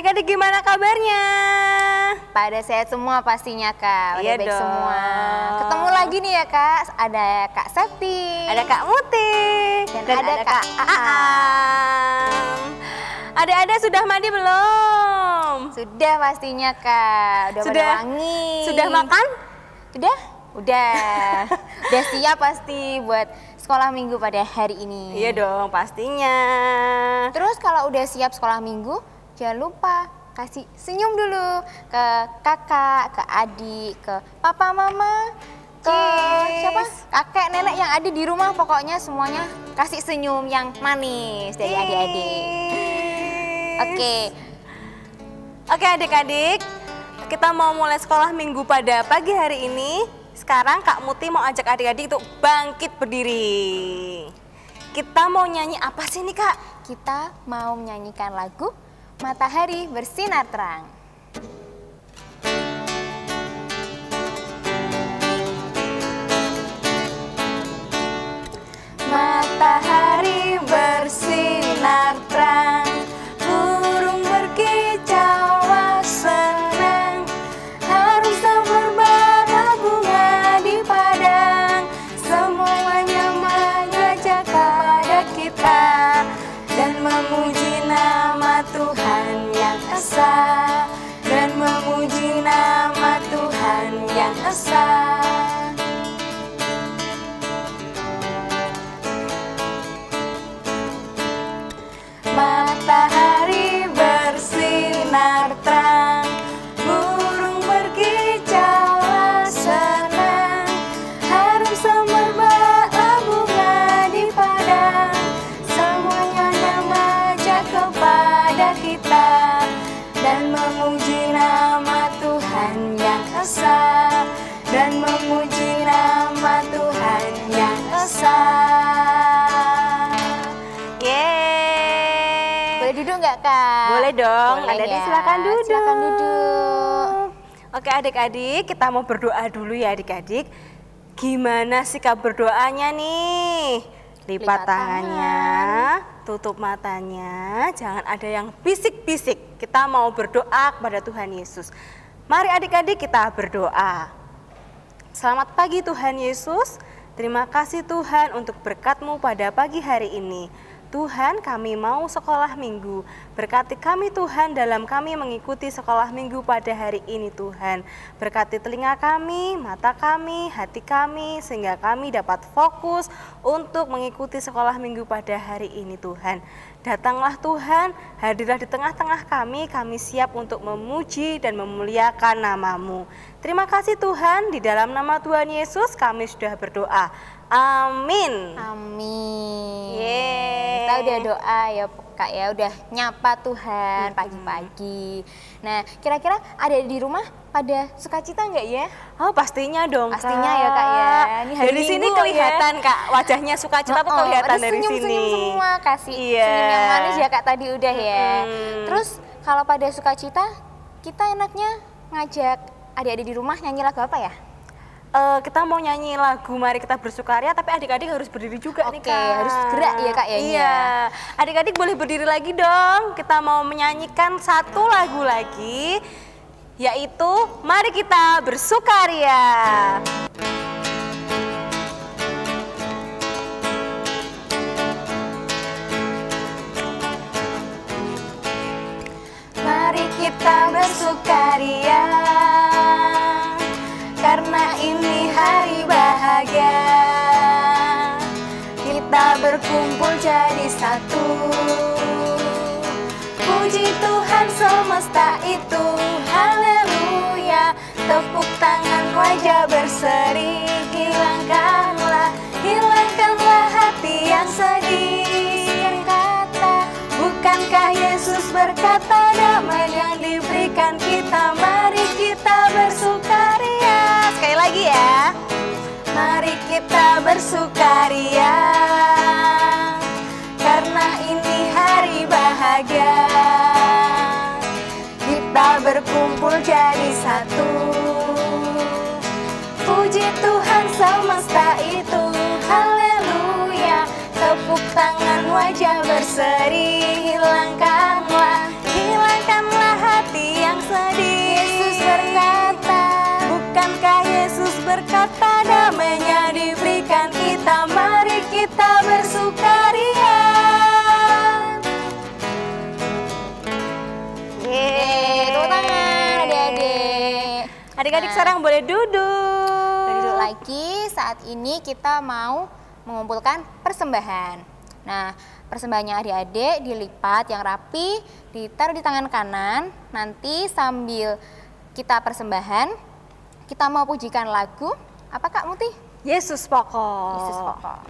adik-adik gimana kabarnya? Pada sehat semua pastinya Kak, Iya baik dong. semua. Ketemu lagi nih ya Kak, ada Kak Septi, Ada Kak Muti, dan ada Kak Aam. Adik-adik sudah mandi belum? Sudah pastinya Kak, udah pada wangi. Sudah makan? Sudah? Udah. Udah siap pasti buat sekolah minggu pada hari ini. Iya dong, pastinya. Terus kalau udah siap sekolah minggu, jangan lupa kasih senyum dulu ke kakak, ke adik, ke papa, mama, ke siapa? Kakek, nenek yang ada di rumah. Pokoknya semuanya kasih senyum yang manis dari adik-adik. Oke adik-adik, kita mau mulai sekolah minggu pada pagi hari ini. Sekarang Kak Muti mau ajak adik-adik untuk bangkit berdiri. Kita mau nyanyi apa sih nih Kak? Kita mau menyanyikan lagu Matahari Bersinar Terang. Matahari bersinar terang, burung berkicau senang, harum semerbak bunga di padang, semuanya mengajak kepada kita dan memuji nama Tuhan yang esa, dan memuji nama Tuhan yang esa. Matahari bersinar terang, burung berkicau senang, harum semerbak bunga di padang, semuanya mengajak kepada kita dan memuji nama Tuhan yang esa, dan memuji nama Tuhan yang esa. Boleh duduk nggak Kak? Boleh dong, Boleh adik-adik ya. silakan duduk. Silakan duduk. Oke adik-adik, kita mau berdoa dulu ya adik-adik. Gimana sikap berdoanya nih? Lipat tangannya, tutup matanya, jangan ada yang bisik-bisik. Kita mau berdoa kepada Tuhan Yesus. Mari adik-adik kita berdoa. Selamat pagi Tuhan Yesus, terima kasih Tuhan untuk berkat-Mu pada pagi hari ini. Tuhan, kami mau sekolah minggu. Berkati kami Tuhan dalam kami mengikuti sekolah minggu pada hari ini Tuhan. Berkati telinga kami, mata kami, hati kami, sehingga kami dapat fokus untuk mengikuti sekolah minggu pada hari ini Tuhan. Datanglah Tuhan, hadirlah di tengah-tengah kami siap untuk memuji dan memuliakan nama-Mu. Terima kasih Tuhan, di dalam nama Tuhan Yesus kami sudah berdoa. Amin. Amin. Yeay. Kita udah doa ya Kak ya, udah nyapa Tuhan pagi-pagi. Nah, kira-kira ada di rumah pada sukacita nggak ya? Oh pastinya dong Pastinya Kak. ya Kak ya. Ini hari dari sini Minggu kelihatan ya. Kak, wajahnya sukacita tuh kelihatan ada dari senyum-senyum sini. semua, kasih Iya. senyum yang manis ya Kak tadi udah ya. Terus kalau pada sukacita, kita enaknya ngajak adik-adik di rumah nyanyi lagu apa ya? Kita mau nyanyi lagu Mari Kita Bersukaria, tapi adik-adik harus berdiri juga nih Kak. Harus gerak ya Kak ya. Iya, adik-adik boleh berdiri lagi dong. Kita mau menyanyikan satu lagu lagi, yaitu Mari Kita Bersukaria. Mari kita bersukaria, karena ini hari bahagia. Kita berkumpul jadi satu, puji Tuhan semesta itu, haleluya. Tepuk tangan wajah berseri, hilangkanlah hati yang sedih. Kata, bukankah Yesus berkata damai yang diberikan kita, mari kita bersukaria. Sekali lagi ya, mari kita bersukaria, karena ini hari bahagia. Kita berkumpul jadi satu, puji Tuhan semesta itu, haleluya. Tepuk tangan wajah berseri, hilangkanlah Adik-adik sekarang boleh duduk. Duduk lagi, saat ini kita mau mengumpulkan persembahan. Nah, persembahannya adik-adik dilipat yang rapi, ditaruh di tangan kanan. Nanti sambil kita persembahan, kita mau pujikan lagu. Apa Kak Muti? Yesus pokok. Yesus pokok.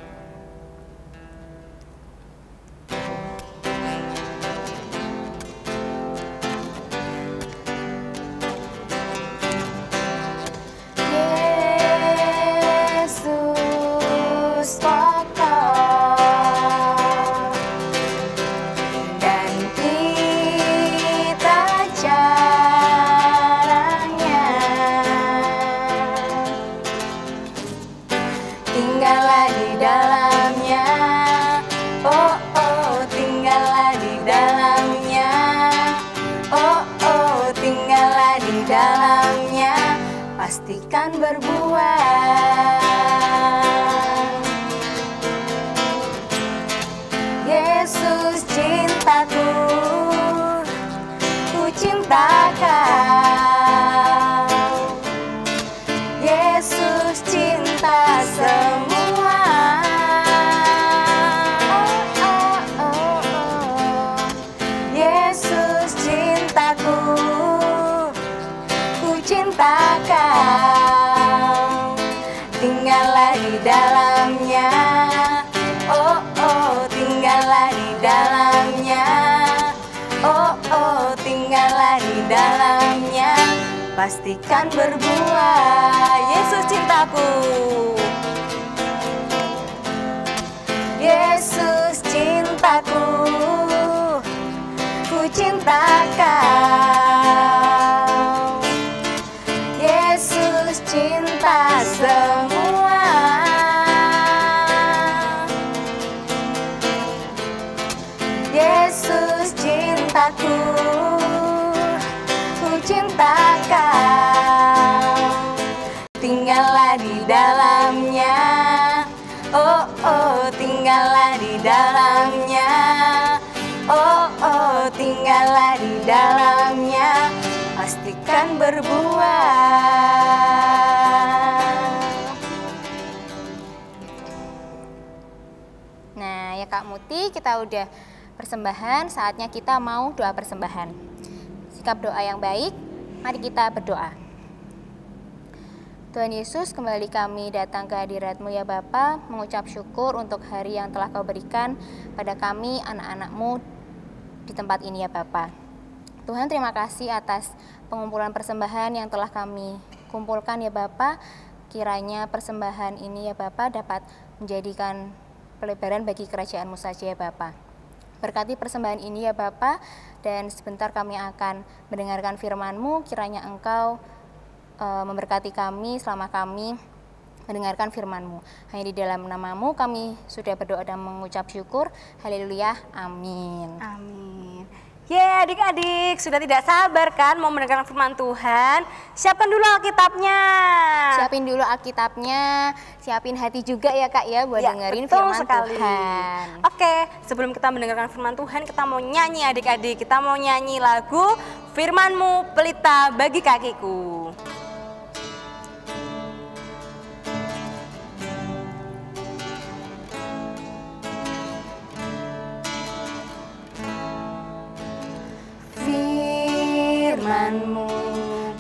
Yesus pokok dan kita caranya, tinggallah di dalamnya, oh oh tinggallah di dalamnya, oh oh tinggallah di dalamnya, pastikan berbuah. Yesus cintaku, ku cinta kau. Yesus cinta semua. Oh, oh, oh, oh. Yesus cintaku, ku cinta kau. Tinggallah di dalamnya, oh oh tinggallah di dalamnya, oh oh tinggallah di dalamnya, pastikan berbuah. Yesus cintaku, Yesus cintaku, ku cinta kau. Yesus cinta semua. Yesus cintaku, ku cinta kau. Tinggallah di dalamnya, oh oh tinggallah di dalamnya, oh oh tinggallah di dalamnya, pastikan berbuah. Nah ya Kak Muti, kita udah persembahan, saatnya kita mau doa persembahan. Sikap doa yang baik, mari kita berdoa. Tuhan Yesus, kembali kami datang ke hadirat-Mu ya Bapa, mengucap syukur untuk hari yang telah Kau berikan pada kami anak-anak-Mu di tempat ini ya Bapa. Tuhan, terima kasih atas pengumpulan persembahan yang telah kami kumpulkan ya Bapa. Kiranya persembahan ini ya Bapa dapat menjadikan pelebaran bagi kerajaan-Mu saja ya Bapa. Berkati persembahan ini ya Bapa, dan sebentar kami akan mendengarkan firman-Mu. Kiranya Engkau memberkati kami selama kami mendengarkan firman-Mu. Hanya di dalam nama-Mu kami sudah berdoa dan mengucap syukur. Haleluya, amin. Amin. Ya adik-adik, sudah tidak sabar kan mau mendengarkan firman Tuhan? Siapkan dulu Alkitabnya. Siapin dulu Alkitabnya, siapin hati juga ya Kak ya buat dengerin firman sekali. Tuhan. Oke, sebelum kita mendengarkan firman Tuhan, kita mau nyanyi adik-adik. Kita mau nyanyi lagu Firman-Mu Pelita Bagi Kakiku. Firman-Mu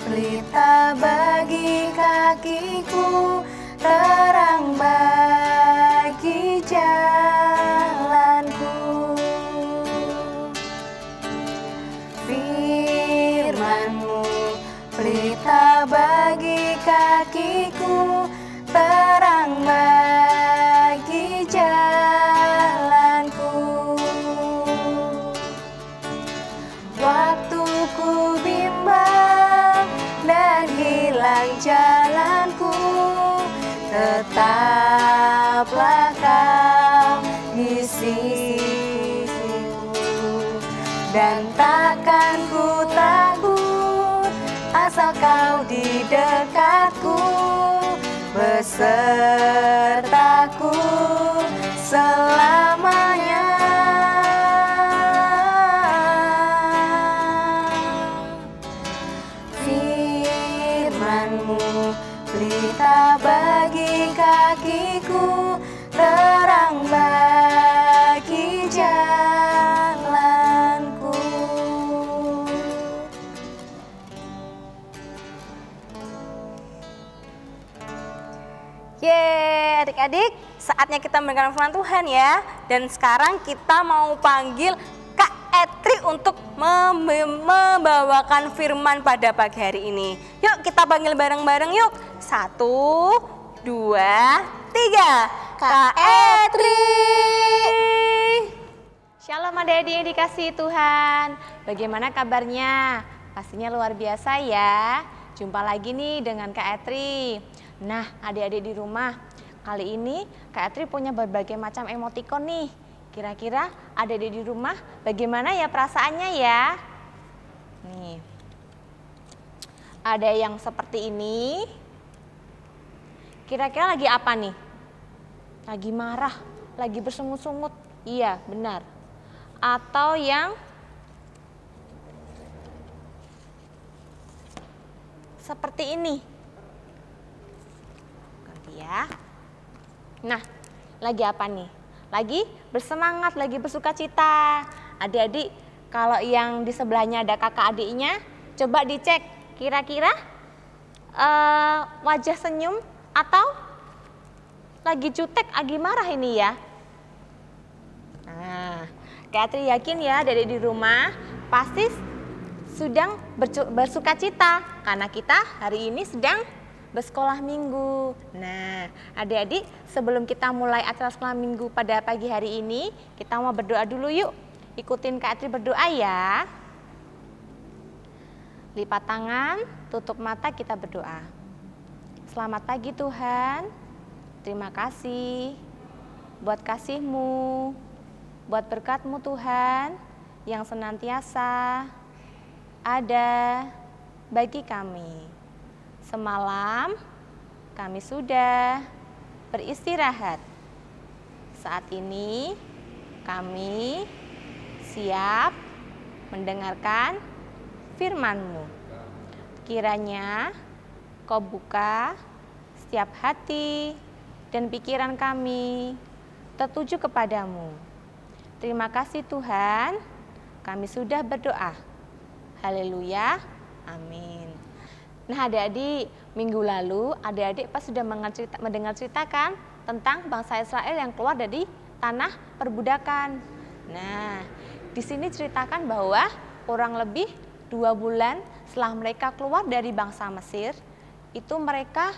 pelita bagi kakiku, terang bagi jalanku. Firman-Mu pelita bagi kakiku, terang bagi jalanku. Waktu ku bimbang dan hilang jalanku, tetaplah Kau di sisiku, dan takkan ku takut asal Kau di dekatku, besertaku selamanya. Yeay, adik-adik, saatnya kita mendengarkan firman Tuhan ya. Dan sekarang kita mau panggil Kak Etri untuk membawakan firman pada pagi hari ini. Yuk kita panggil bareng-bareng yuk. 1, 2, 3. Kak Etri. Shalom adik-adik yang dikasihi Tuhan. Bagaimana kabarnya? Pastinya luar biasa ya. Jumpa lagi nih dengan Kak Etri. Nah, adik-adik di rumah, kali ini Kak Etri punya berbagai macam emotikon nih. Kira-kira adik-adik di rumah bagaimana ya perasaannya ya? Nih, ada yang seperti ini. Kira-kira lagi apa nih? Lagi marah, lagi bersungut-sungut. Iya, benar. Atau yang seperti ini. Ya. Nah, lagi apa nih? Lagi bersemangat, lagi bersuka cita. Adik-adik, kalau yang di sebelahnya ada kakak adiknya, coba dicek kira-kira wajah senyum atau lagi jutek, lagi marah ini ya. Nah, Kak Etri yakin ya adik-adik di rumah pasti sedang bersuka cita karena kita hari ini sedang bersekolah minggu. Nah, adik-adik, sebelum kita mulai acara sekolah minggu pada pagi hari ini, kita mau berdoa dulu yuk. Ikutin Kak Etri berdoa ya. Lipat tangan, tutup mata, kita berdoa. Selamat pagi Tuhan. Terima kasih buat kasih-Mu, buat berkat-Mu Tuhan yang senantiasa ada bagi kami. Semalam kami sudah beristirahat. Saat ini kami siap mendengarkan firman-Mu. Kiranya Kau buka setiap hati dan pikiran kami tertuju kepadamu. Terima kasih Tuhan, kami sudah berdoa. Haleluya, amin. Nah adik-adik, minggu lalu adik-adik pas sudah mendengar ceritakan tentang bangsa Israel yang keluar dari tanah perbudakan. Nah, di sini ceritakan bahwa kurang lebih 2 bulan setelah mereka keluar dari bangsa Mesir, itu mereka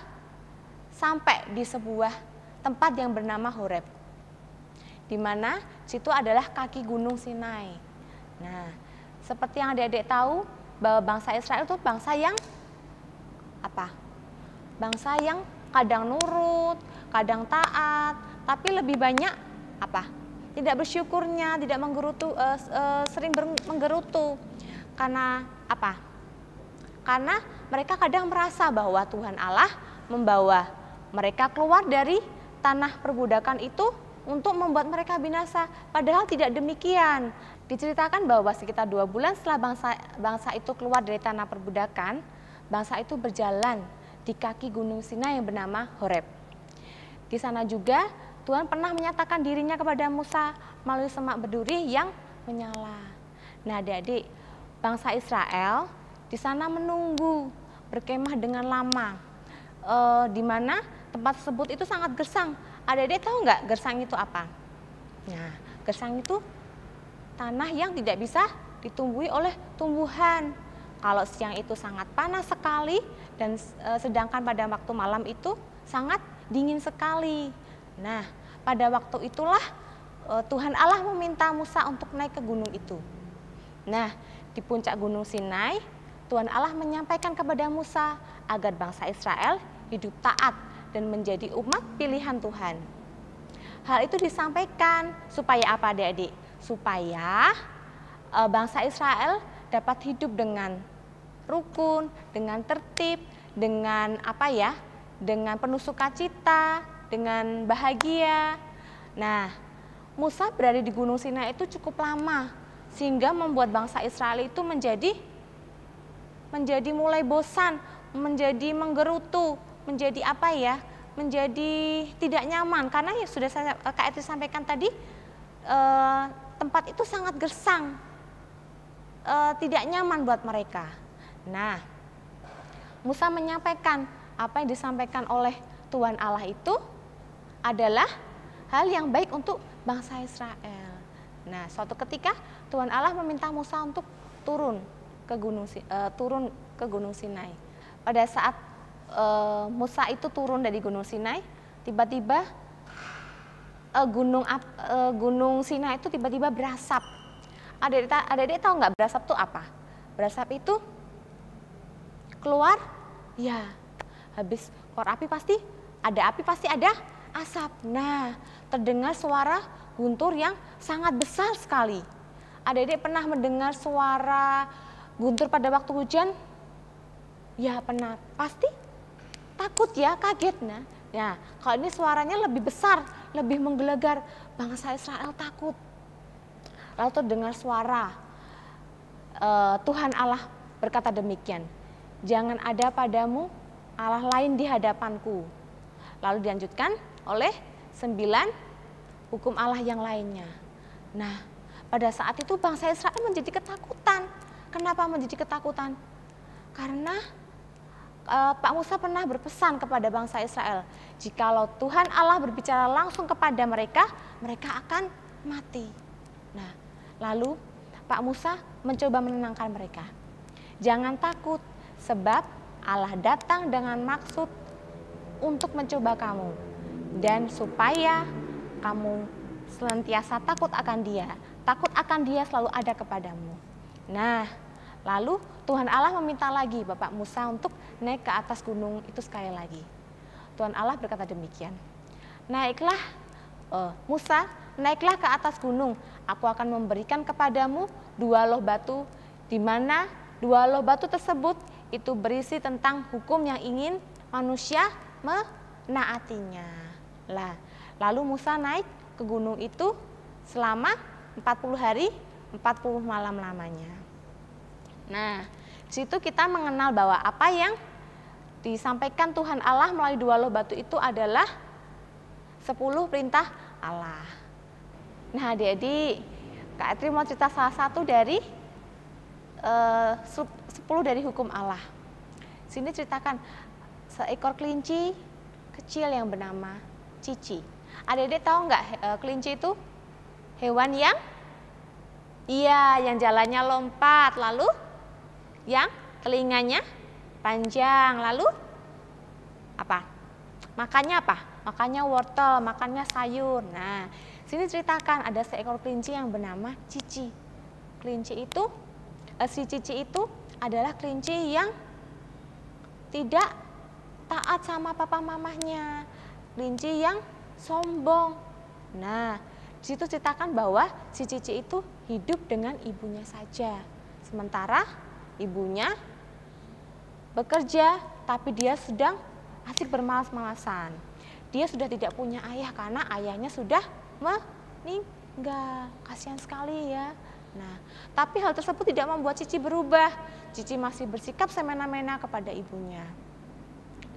sampai di sebuah tempat yang bernama Horeb. Di mana situ adalah kaki gunung Sinai. Nah, seperti yang adik-adik tahu bahwa bangsa Israel itu bangsa yang bangsa yang kadang nurut, kadang taat, tapi lebih banyak tidak bersyukurnya, tidak sering menggerutu. Karena karena mereka kadang merasa bahwa Tuhan Allah membawa mereka keluar dari tanah perbudakan itu untuk membuat mereka binasa, padahal tidak demikian. Diceritakan bahwa sekitar 2 bulan setelah bangsa itu keluar dari tanah perbudakan, bangsa itu berjalan di kaki gunung Sinai yang bernama Horeb. Di sana juga Tuhan pernah menyatakan dirinya kepada Musa melalui semak berduri yang menyala. Nah adik-adik, bangsa Israel di sana menunggu, berkemah dengan lama. Di mana tempat tersebut itu sangat gersang. Adik-adik tahu nggak gersang itu apa? Nah, gersang itu tanah yang tidak bisa ditumbuhi oleh tumbuhan. Kalau siang itu sangat panas sekali dan sedangkan pada waktu malam itu sangat dingin sekali. Nah, pada waktu itulah Tuhan Allah meminta Musa untuk naik ke gunung itu. Nah, di puncak gunung Sinai, Tuhan Allah menyampaikan kepada Musa agar bangsa Israel hidup taat dan menjadi umat pilihan Tuhan. Hal itu disampaikan supaya apa adik-adik? Supaya bangsa Israel dapat hidup dengan rukun, dengan tertib, dengan dengan penuh sukacita, dengan bahagia. Nah, Musa berada di Gunung Sinai itu cukup lama, sehingga membuat bangsa Israel itu menjadi mulai bosan, menjadi menggerutu, menjadi menjadi tidak nyaman, karena ya sudah Kak Etri sampaikan tadi, tempat itu sangat gersang, tidak nyaman buat mereka. Nah, Musa menyampaikan apa yang disampaikan oleh Tuhan Allah itu adalah hal yang baik untuk bangsa Israel. Nah, suatu ketika Tuhan Allah meminta Musa untuk turun ke Gunung Sinai. Pada saat Musa itu turun dari Gunung Sinai, tiba-tiba Gunung Sinai itu tiba-tiba berasap. Adik-adik tahu nggak berasap itu apa? Berasap itu keluar, ya. Habis keluar api pasti ada asap. Nah, terdengar suara guntur yang sangat besar sekali. Adik-adik pernah mendengar suara guntur pada waktu hujan? Ya, pernah. Pasti takut ya, kaget. Nah, kalau ini suaranya lebih besar, lebih menggelegar, bangsa Israel takut. Lalu terdengar suara Tuhan Allah berkata demikian, jangan ada padamu Allah lain di hadapanku. Lalu dilanjutkan oleh 9 hukum Allah yang lainnya. Nah, pada saat itu bangsa Israel menjadi ketakutan. Kenapa menjadi ketakutan? Karena Pak Musa pernah berpesan kepada bangsa Israel, jikalau Tuhan Allah berbicara langsung kepada mereka, mereka akan mati. Nah, lalu Pak Musa mencoba menenangkan mereka. Jangan takut, sebab Allah datang dengan maksud untuk mencoba kamu, dan supaya kamu senantiasa takut akan Dia. Takut akan Dia selalu ada kepadamu. Nah, lalu Tuhan Allah meminta lagi Bapak Musa untuk naik ke atas gunung itu sekali lagi. Tuhan Allah berkata demikian, naiklah Musa, naiklah ke atas gunung. Aku akan memberikan kepadamu 2 loh batu, di mana 2 loh batu tersebut itu berisi tentang hukum yang ingin manusia menaatinya. Lalu Musa naik ke gunung itu selama 40 hari 40 malam lamanya. Nah, di situ kita mengenal bahwa apa yang disampaikan Tuhan Allah melalui 2 loh batu itu adalah 10 perintah Allah. Nah, adik-adik, Kak Etri mau cerita salah satu dari 10 dari hukum Allah. Sini ceritakan seekor kelinci kecil yang bernama Cici. Adik-adik tahu nggak kelinci itu hewan yang yang jalannya lompat, lalu yang telinganya panjang, lalu apa? Makannya apa? Makannya wortel, makannya sayur. Nah, sini ceritakan ada seekor kelinci yang bernama Cici. Si Cici itu adalah kelinci yang tidak taat sama papa mamahnya, kelinci yang sombong. Nah, di situ ceritakan bahwa si Cici itu hidup dengan ibunya saja. Sementara ibunya bekerja, tapi dia sedang asik bermalas-malasan. Dia sudah tidak punya ayah karena ayahnya sudah meninggal. Kasihan sekali ya. Nah, tapi hal tersebut tidak membuat Cici berubah. Cici masih bersikap semena-mena kepada ibunya.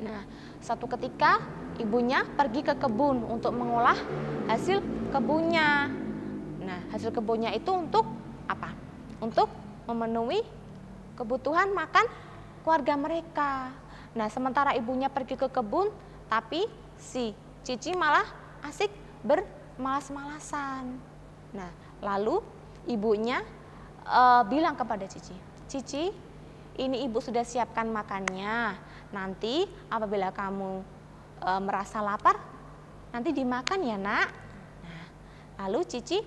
Nah, suatu ketika ibunya pergi ke kebun untuk mengolah hasil kebunnya. Nah, hasil kebunnya itu untuk apa? Untuk memenuhi kebutuhan makan keluarga mereka. Nah, sementara ibunya pergi ke kebun, tapi si Cici malah asik bermalas-malasan. Nah, lalu ibunya bilang kepada Cici, Cici, ini ibu sudah siapkan makannya. Nanti apabila kamu merasa lapar, nanti dimakan ya nak. Nah, lalu Cici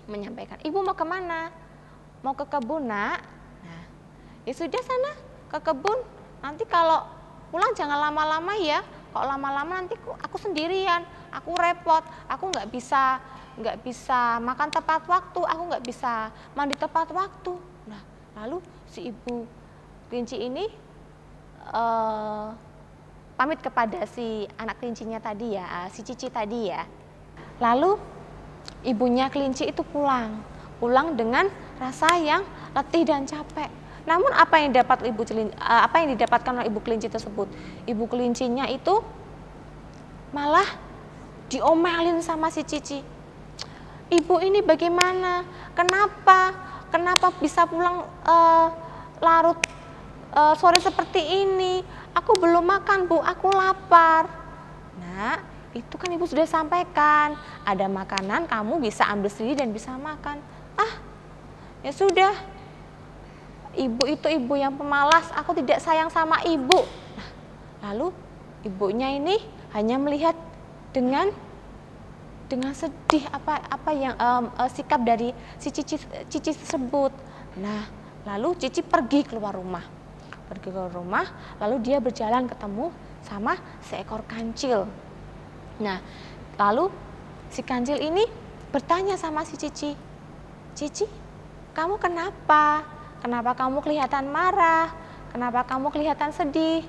menyampaikan, ibu mau kemana? Mau ke kebun nak? Nah, ya sudah sana ke kebun. Nanti kalau pulang jangan lama-lama ya. Kalau lama-lama nanti aku sendirian, aku repot, aku nggak bisa makan tepat waktu, aku nggak bisa mandi tepat waktu. Nah, lalu si ibu kelinci ini pamit kepada si anak kelincinya tadi ya, si Cici tadi ya. Lalu ibunya kelinci itu pulang dengan rasa yang letih dan capek. Namun apa yang didapatkan oleh ibu kelinci tersebut? Ibu kelincinya itu malah diomelin sama si Cici. Ibu ini bagaimana? Kenapa bisa pulang larut sore seperti ini? Aku belum makan bu, aku lapar. Nak, itu kan ibu sudah sampaikan, ada makanan kamu bisa ambil sendiri dan bisa makan. Ah, ya sudah, ibu itu ibu yang pemalas, aku tidak sayang sama ibu. Nah, lalu ibunya ini hanya melihat dengan sedih apa yang sikap dari si Cici tersebut. Nah, lalu Cici pergi keluar rumah. Lalu dia berjalan ketemu sama seekor kancil. Nah, lalu si kancil ini bertanya sama si Cici, "Cici, kamu kenapa? Kenapa kamu kelihatan marah? Kenapa kamu kelihatan sedih?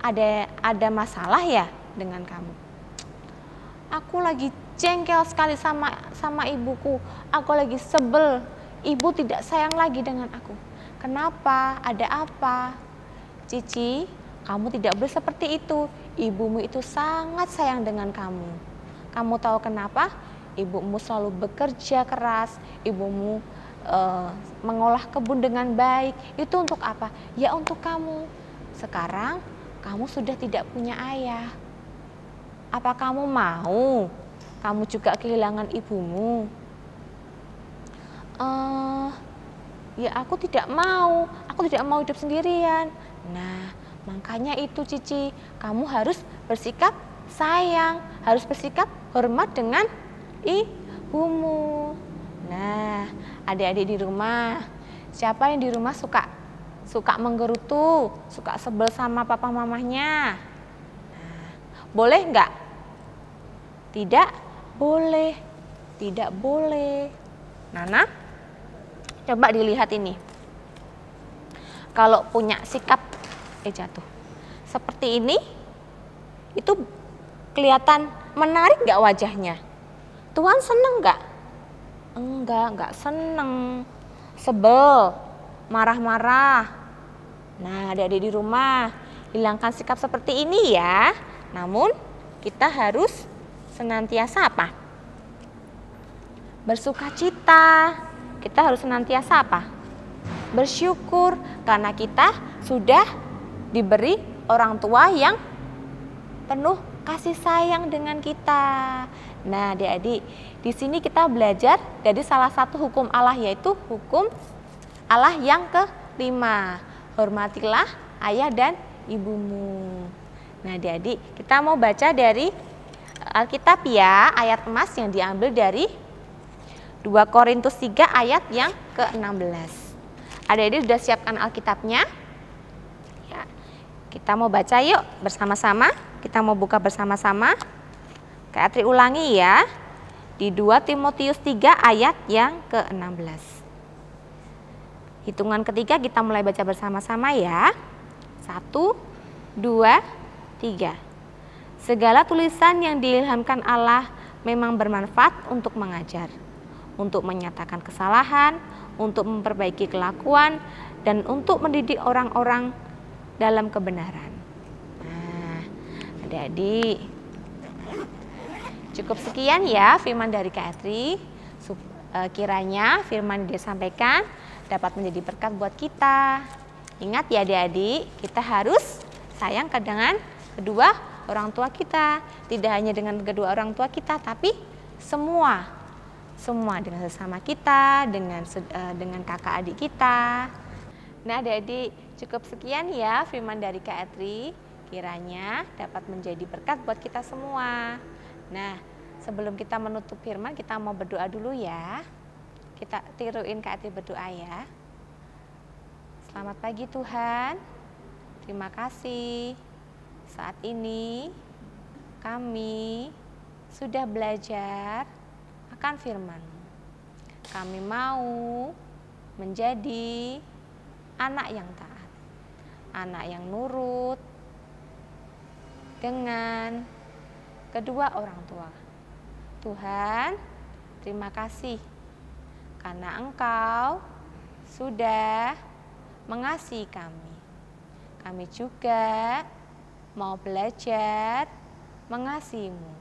Ada masalah ya dengan kamu?" "Aku lagi jengkel sekali sama ibuku. Aku lagi sebel. Ibu tidak sayang lagi dengan aku." "Kenapa? Ada apa?" "Cici, kamu tidak boleh seperti itu. Ibumu itu sangat sayang dengan kamu. Kamu tahu kenapa? Ibumu selalu bekerja keras. Ibumu mengolah kebun dengan baik. Itu untuk apa? Ya untuk kamu. Sekarang kamu sudah tidak punya ayah. Apa kamu mau kamu juga kehilangan ibumu?" "Ya aku tidak mau. Aku tidak mau hidup sendirian." "Nah, makanya itu Cici, kamu harus bersikap sayang, harus bersikap hormat dengan ibumu." Nah, adik-adik di rumah, siapa yang di rumah suka menggerutu, suka sebel sama papa mamahnya? Nah, boleh nggak? Tidak boleh, tidak boleh. Nana, coba dilihat ini. Kalau punya sikap jatuh seperti ini, itu kelihatan menarik nggak wajahnya? Tuhan seneng nggak? Enggak seneng, sebel, marah-marah. Nah, adik-adik di rumah, hilangkan sikap seperti ini ya. Namun kita harus senantiasa apa? Bersukacita. Kita harus senantiasa apa? Bersyukur karena kita sudah diberi orang tua yang penuh kasih sayang dengan kita. Nah, adik-adik, di sini kita belajar dari salah satu hukum Allah, yaitu hukum Allah yang kelima. Hormatilah ayah dan ibumu. Nah, adik-adik, kita mau baca dari Alkitab ya, ayat emas yang diambil dari 2 Korintus 3 ayat yang ke-16. Adik-adik sudah siapkan Alkitabnya? Ya, kita mau baca yuk bersama-sama. Kita mau buka bersama-sama. Kak Atri ulangi ya. Di 2 Timotius 3 ayat yang ke-16. Hitungan ketiga kita mulai baca bersama-sama ya. 1, 2, 3. Segala tulisan yang diilhamkan Allah memang bermanfaat untuk mengajar, untuk menyatakan kesalahan, untuk memperbaiki kelakuan, dan untuk mendidik orang-orang dalam kebenaran. Nah, adik-adik, cukup sekian ya firman dari Kak Atri. Kiranya firman yang disampaikan dapat menjadi berkat buat kita. Ingat ya adik-adik, kita harus sayang dengan kedua orang tua kita. Tidak hanya dengan kedua orang tua kita, tapi semua dengan sesama kita, dengan kakak adik kita. Nah, adik-adik, cukup sekian ya firman dari Kak Atri. Kiranya dapat menjadi berkat buat kita semua. Nah, sebelum kita menutup firman, kita mau berdoa dulu ya. Kita tiruin Kak Atri berdoa ya. Selamat pagi Tuhan. Terima kasih. Saat ini kami sudah belajar akan firman-Mu. Kami mau menjadi anak yang taat, anak yang nurut dengan kedua orang tua. Tuhan, terima kasih karena Engkau sudah mengasihi kami. Kami juga mau belajar mengasihi-Mu.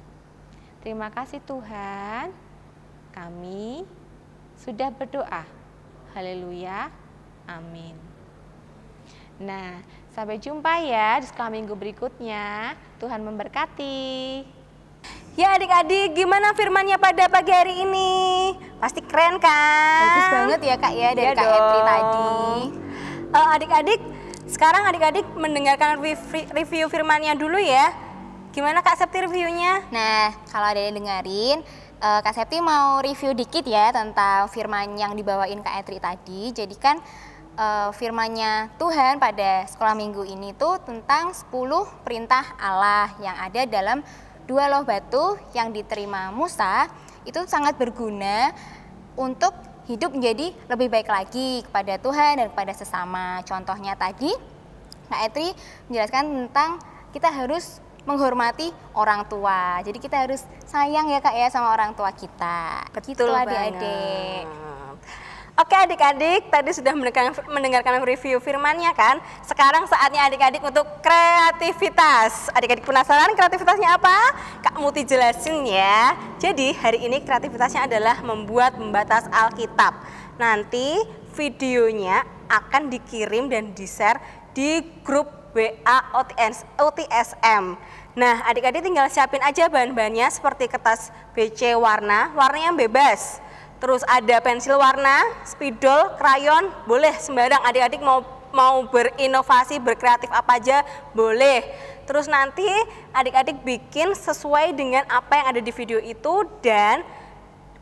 Terima kasih Tuhan, kami sudah berdoa. Haleluya, amin. Nah, sampai jumpa ya di sekolah minggu berikutnya. Tuhan memberkati. Ya adik-adik, gimana firmannya pada pagi hari ini? Pasti keren kan? Bagus banget ya Kak ya, dari Iya Kak Etri dong. tadi. Adik-adik, sekarang adik-adik mendengarkan review firmannya dulu ya. Gimana Kak Septi reviewnya? Nah, kalau ada yang dengerin, Kak Septi mau review dikit ya tentang firman yang dibawain Kak Etri tadi. Jadi kan firmannya Tuhan pada sekolah minggu ini tuh tentang 10 perintah Allah yang ada dalam 2 loh batu yang diterima Musa. Itu sangat berguna untuk hidup menjadi lebih baik lagi kepada Tuhan dan kepada sesama. Contohnya tadi Kak Etri menjelaskan tentang kita harus menghormati orang tua. Jadi kita harus sayang ya Kak ya sama orang tua kita. Betul gitu adik-adik. banget. Oke adik-adik, tadi sudah mendengarkan review firmannya kan? Sekarang saatnya adik-adik untuk kreativitas. Adik-adik penasaran kreativitasnya apa? Kak Muti jelasin ya. Jadi hari ini kreativitasnya adalah membuat pembatas Alkitab. Nanti videonya akan dikirim dan di-share di grup WA OTSM. Nah adik-adik tinggal siapin aja bahan-bahannya seperti kertas BC warna yang bebas. Terus ada pensil warna, spidol, krayon, boleh sembarang. Adik-adik mau berinovasi, berkreatif apa aja boleh. Terus nanti adik-adik bikin sesuai dengan apa yang ada di video itu, dan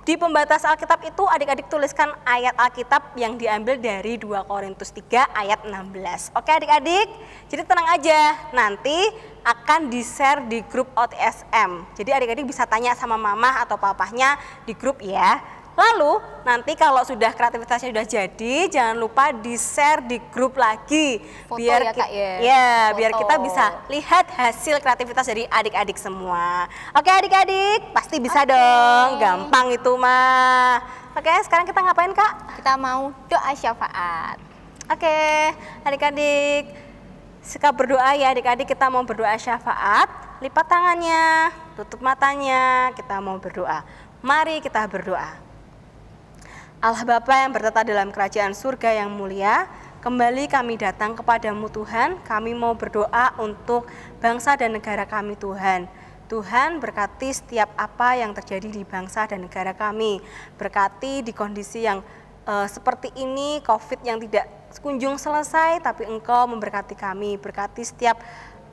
di pembatas Alkitab itu adik-adik tuliskan ayat Alkitab yang diambil dari 2 Korintus 3 ayat 16. Oke adik-adik, jadi tenang aja, nanti akan di-share di grup OTSM. Jadi adik-adik bisa tanya sama mama atau papahnya di grup ya. Lalu nanti kalau sudah kreativitasnya sudah jadi, jangan lupa di-share di grup lagi. Foto biar ya, Kak, ya? biar Foto. kita bisa lihat hasil kreativitas dari adik-adik semua. Oke adik-adik, pasti bisa dong. Gampang itu mah. Oke, sekarang kita ngapain Kak? Kita mau doa syafaat. Oke, adik-adik, suka berdoa ya adik-adik, kita mau berdoa syafaat. Lipat tangannya, tutup matanya, kita mau berdoa. Mari kita berdoa. Allah Bapa yang bertata dalam kerajaan surga yang mulia, kembali kami datang kepadamu Tuhan. Kami mau berdoa untuk bangsa dan negara kami Tuhan. Tuhan berkati setiap apa yang terjadi di bangsa dan negara kami. Berkati di kondisi yang seperti ini, COVID yang tidak kunjung selesai, tapi Engkau memberkati kami. Berkati setiap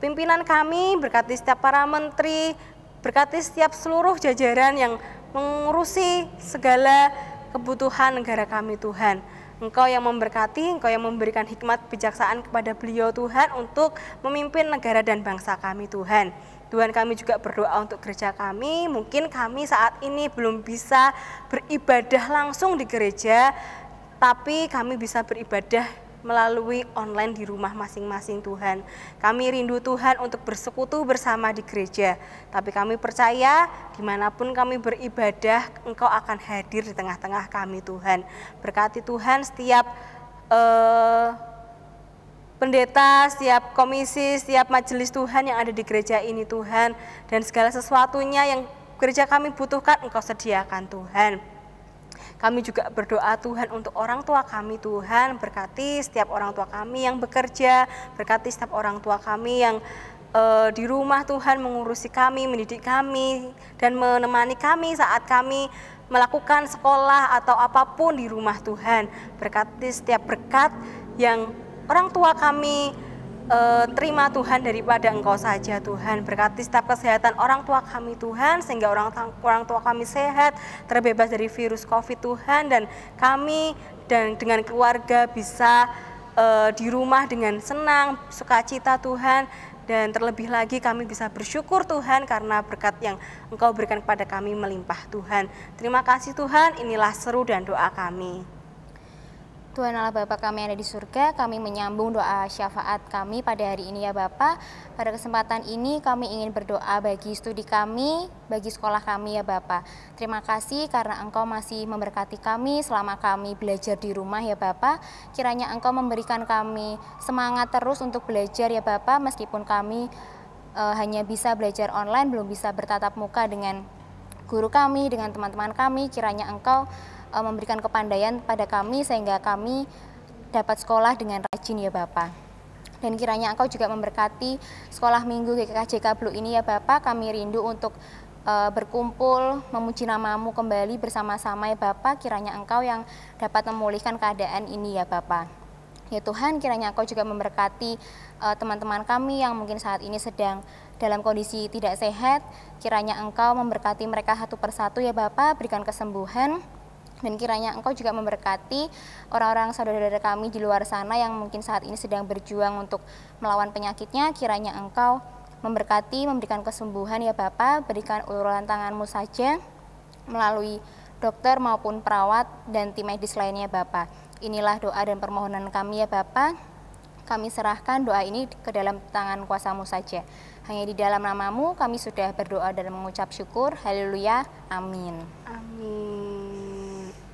pimpinan kami, berkati setiap para menteri, berkati setiap seluruh jajaran yang mengurusi segala kebutuhan negara kami Tuhan. Engkau yang memberkati, Engkau yang memberikan hikmat bijaksaan kepada beliau Tuhan untuk memimpin negara dan bangsa kami Tuhan. Tuhan, kami juga berdoa untuk gereja kami. Mungkin kami saat ini belum bisa beribadah langsung di gereja, tapi kami bisa beribadah melalui online di rumah masing-masing Tuhan. Kami rindu Tuhan untuk bersekutu bersama di gereja, tapi kami percaya dimanapun kami beribadah, Engkau akan hadir di tengah-tengah kami Tuhan. Berkati Tuhan setiap pendeta, setiap komisi, setiap majelis Tuhan yang ada di gereja ini Tuhan, dan segala sesuatunya yang gereja kami butuhkan Engkau sediakan Tuhan. Kami juga berdoa Tuhan untuk orang tua kami Tuhan, berkati setiap orang tua kami yang bekerja, berkati setiap orang tua kami yang di rumah Tuhan mengurusi kami, mendidik kami, dan menemani kami saat kami melakukan sekolah atau apapun di rumah Tuhan. Berkati setiap berkat yang orang tua kami terima Tuhan daripada Engkau saja Tuhan. Berkati setiap kesehatan orang tua kami Tuhan, sehingga orang tua kami sehat, terbebas dari virus COVID Tuhan, dan kami dan dengan keluarga bisa di rumah dengan senang, sukacita Tuhan. Dan terlebih lagi kami bisa bersyukur Tuhan karena berkat yang Engkau berikan kepada kami melimpah Tuhan. Terima kasih Tuhan, inilah seru dan doa kami. Tuhan Allah Bapa kami yang ada di surga, kami menyambung doa syafaat kami pada hari ini ya Bapa. Pada kesempatan ini kami ingin berdoa bagi studi kami, bagi sekolah kami ya Bapa. Terima kasih karena Engkau masih memberkati kami selama kami belajar di rumah ya Bapa. Kiranya Engkau memberikan kami semangat terus untuk belajar ya Bapa, meskipun kami hanya bisa belajar online, belum bisa bertatap muka dengan guru kami, dengan teman-teman kami. Kiranya Engkau memberikan kepandaian pada kami sehingga kami dapat sekolah dengan rajin ya Bapak. Dan kiranya Engkau juga memberkati sekolah minggu GKJK Blue ini ya Bapak. Kami rindu untuk berkumpul, memuji nama-Mu kembali bersama-sama ya Bapak. Kiranya Engkau yang dapat memulihkan keadaan ini ya Bapak. Ya Tuhan, kiranya Engkau juga memberkati teman-teman kami yang mungkin saat ini sedang dalam kondisi tidak sehat. Kiranya Engkau memberkati mereka satu persatu ya Bapak, berikan kesembuhan. Dan kiranya Engkau juga memberkati orang-orang saudara-saudara kami di luar sana yang mungkin saat ini sedang berjuang untuk melawan penyakitnya. Kiranya Engkau memberkati, memberikan kesembuhan ya Bapak, berikan uluran tangan-Mu saja melalui dokter maupun perawat dan tim medis lainnya Bapak. Inilah doa dan permohonan kami ya Bapak. Kami serahkan doa ini ke dalam tangan kuasa-Mu saja. Hanya di dalam nama-Mu kami sudah berdoa dan mengucap syukur. Haleluya. Amin. Amin.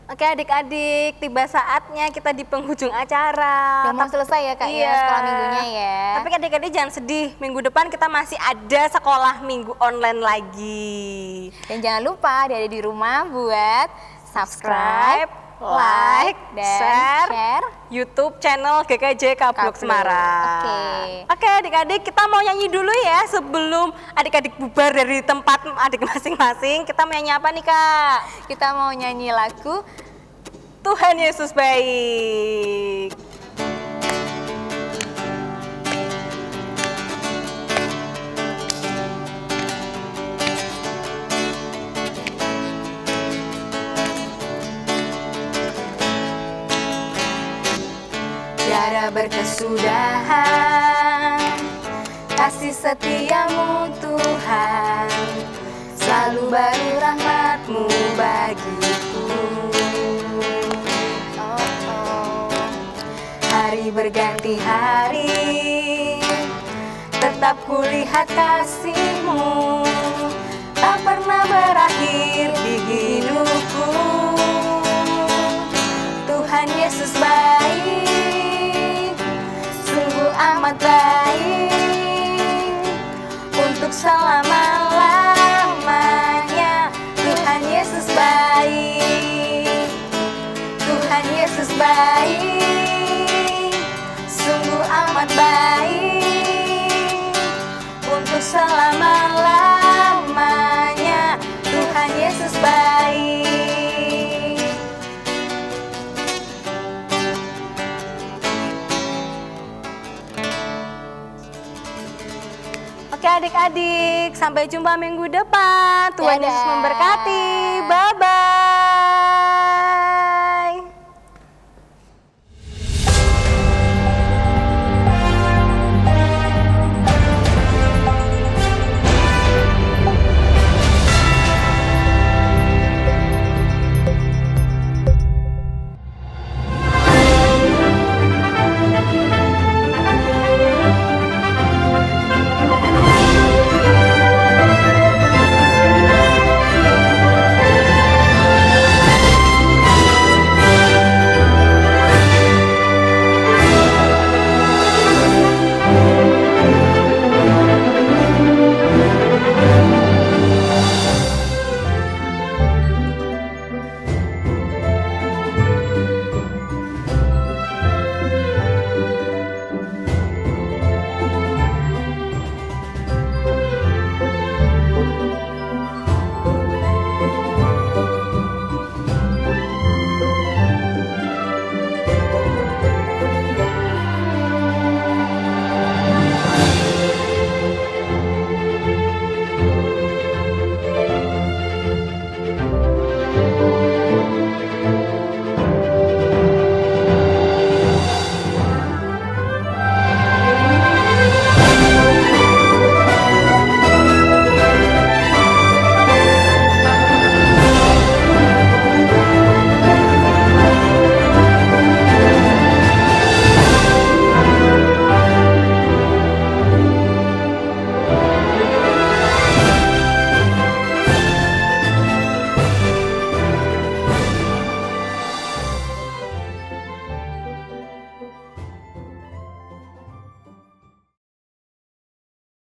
Oke adik-adik, tiba saatnya kita di penghujung acara. Udah mau selesai ya Kak ya, sekolah minggunya ya. Tapi adik-adik jangan sedih, minggu depan kita masih ada sekolah minggu online lagi. Dan jangan lupa ada di rumah buat subscribe, like, dan share YouTube channel GKJK Blok Semarang. Oke adik-adik, kita mau nyanyi dulu ya sebelum adik-adik bubar dari tempat adik masing-masing. Kita mau nyanyi apa nih Kak? Kita mau nyanyi lagu Tuhan Yesus Baik. Tiada berkesudahan kasih setiamu Tuhan, selalu baru rahmat-Mu bagiku. Hari berganti hari, tetap kulihat kasih-Mu, tak pernah berakhir di hidupku. Tuhan Yesus baik, sungguh amat baik, untuk selama-lamanya. Tuhan Yesus baik, Tuhan Yesus baik, sungguh amat baik, untuk selama-lamanya. Tuhan Yesus baik. Oke adik-adik, sampai jumpa minggu depan. Tuhan Yesus memberkati. Bye-bye.